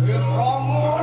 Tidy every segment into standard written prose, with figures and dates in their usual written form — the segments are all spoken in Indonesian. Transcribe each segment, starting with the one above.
Wikrama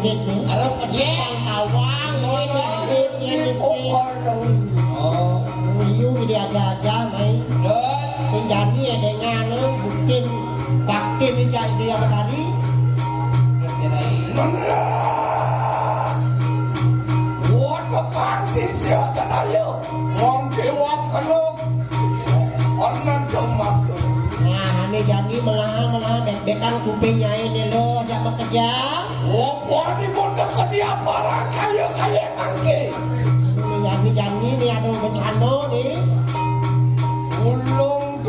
Sulit nih. Harus kejeng tawang ini Oh, liu dia aja main. Tinjani ada nganu bukin bakin jadi dia tadi. Waktu kasih siapa ayo, wong kewak kalau orang cuma Nah, ini jadi melah bek-bekan kupingnya ini loh, dia bekerja. wong ini bodoh ke dia parah kaya mangke. Ini jadi ini ada bercanda nih. Tulung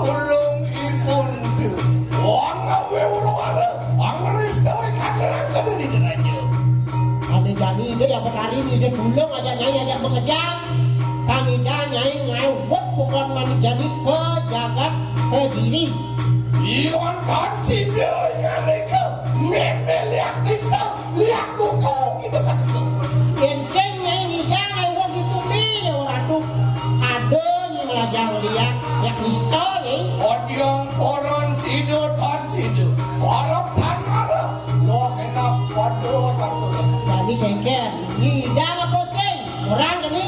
ibun tu, wong awe urung ada, ang restoran kadang kadang di dalamnya. Ada jadi dia yang berkari ini dia tulung aja nyai aja bekerja. Kami dah nyai ngawut bukan mani jadi ke jagat ke diri. Iwan kanci dia ingat ke, lihat istana, lihat kuku kita kasih. Inseng nyai ngijang ngawut itu nih orang tuh. Ada yang melajang lihat yang nisto nih. Odiong poron sido tan sido, balap tan ada, lo enak waduh satu. Jadi sengker, ini jangan pusing, orang ini.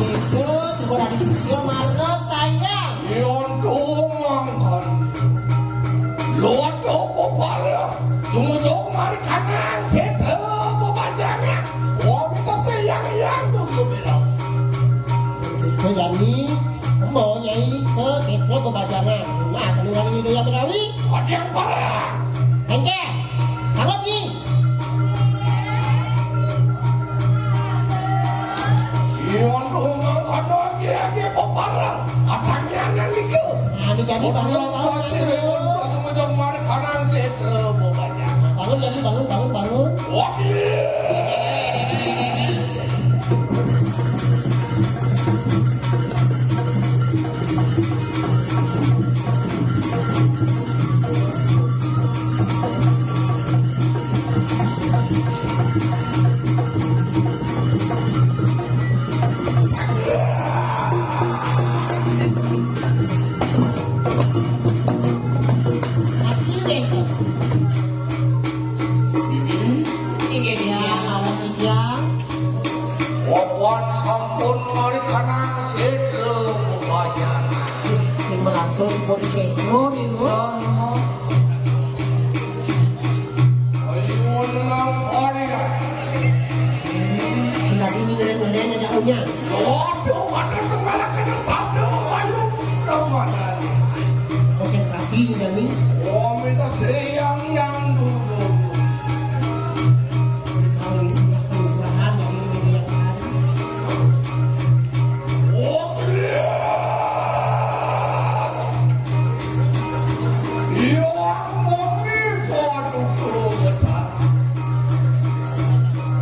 Itu sebuah diskusi malu sayang. Iwan tumang kan, lo coba parah, cuma mari kanan setelah pembajangan, wong itu sayang tuh kebelau. Itu jadi mau nyai ke situ pembajangan. Nah, keluar ini dia berawi. Ada yang parah. Sengker, sanggup nih. Iwan tumang kan lagi peparang, atangnya nanti ke. Nah, ini jadi bangun. Mari kanan setelah pembajangan. Bangun jadi bangun. Wah, Wawan sampun mari kanan setelah pembajangan. Si merasa seperti senor itu. Ayo nang kalian. Sudah ini ngeren aja punya. Waduh, mana tengah kena sabdo, ayo kemana? Konsentrasi juga nih. Oh, minta sayang yang dulu. Kalau ini punya perubahan dari yang hari. Oh, iya, mami padu keluar.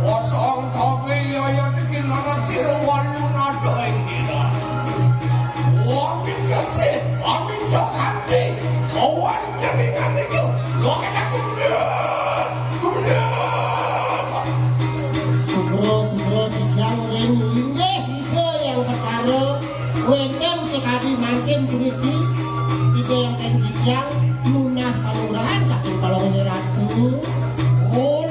Kosong tapi ya bikin anak sirawan ada yang gila. Amin kasih, amin jokanti. Kawan jaringan itu, lo kena kemudian. Segera dijang ringgih ide yang perkara wenten sekali makin kuliti ide yang kan dijang lunas palurahan saking kalau ratu. What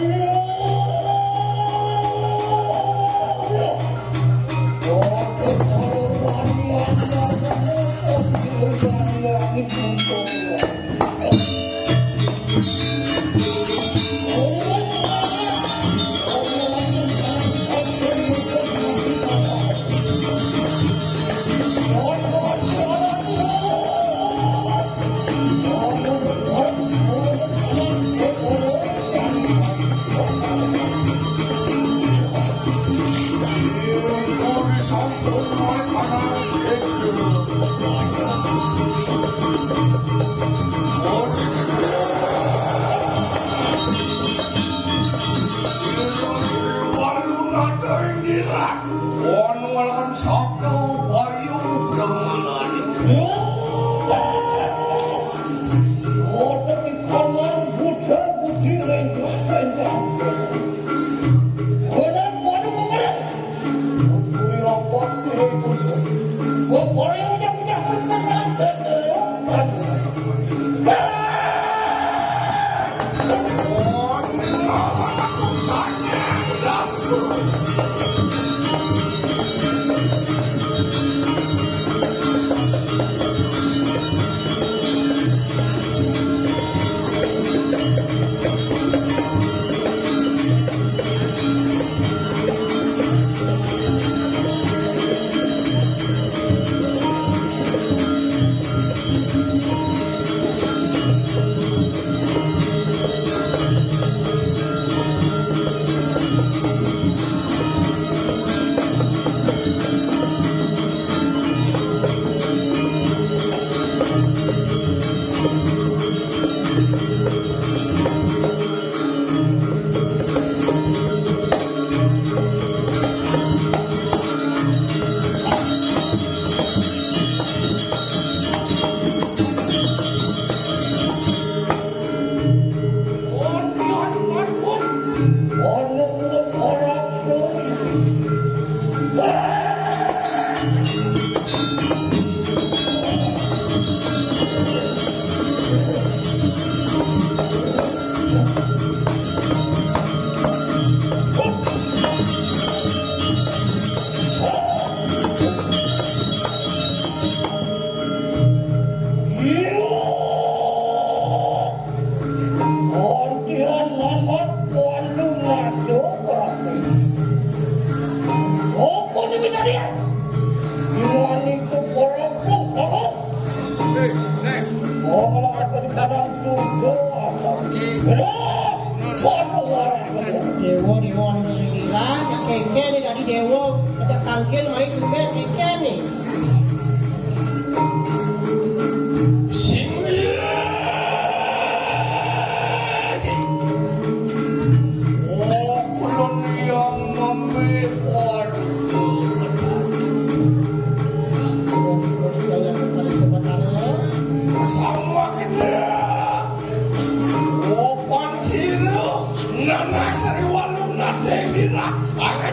Dewa dewa nira keke ni dari dewa ada tangkil mai kume keke ni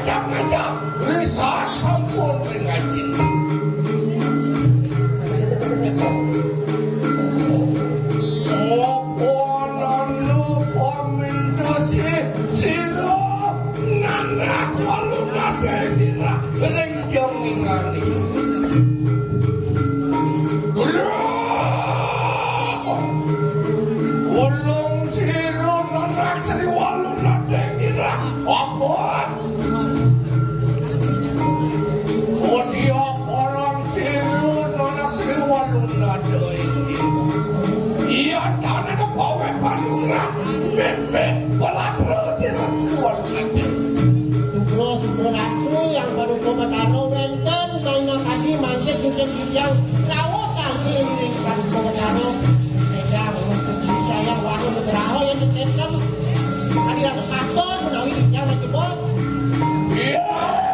ngajak-ngajak risah sampun ngajin oponan lupa minta siro nanak walu nadendira renjong ingani ulung siro nanak sri walu nadendira apaan Odia orang siru nona sri waluna doi. Iya tanah no pawe palura. Meme palatra siru sri waluna doi. Sugro aku yang baru komentaro wenten maina kadi mangkit kucing yang rawo kami ini baru komentaro. Pegang untuk saya warung beberapa yang ditekan. Tadi ada kasor menawi yang lagi bos. Iya.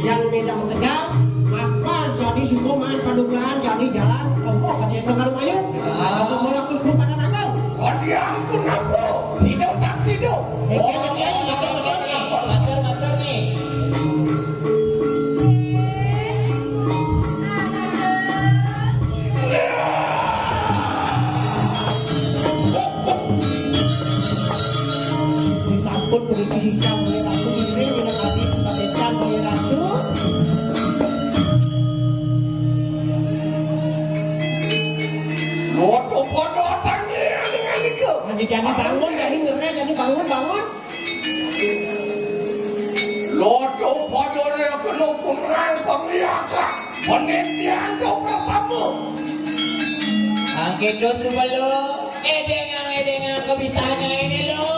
yang meja mengejar maka jadi sungguhan padugrahan jadi jalan kempo kasih pengaruh ayu atau melakukan perubahan agam Kau diampun aku. Sido tak sido. Mater nih. disambut politisi yang boleh ratu ini menekati padekan boleh ratu Loto podo tangi dengan itu. jadi bangun jadi ngerai jadi bangun Loto podo le kena kurang pemiaka. Penestian kau bersama. Angkit do sebelum edengang kebisanya ini lo.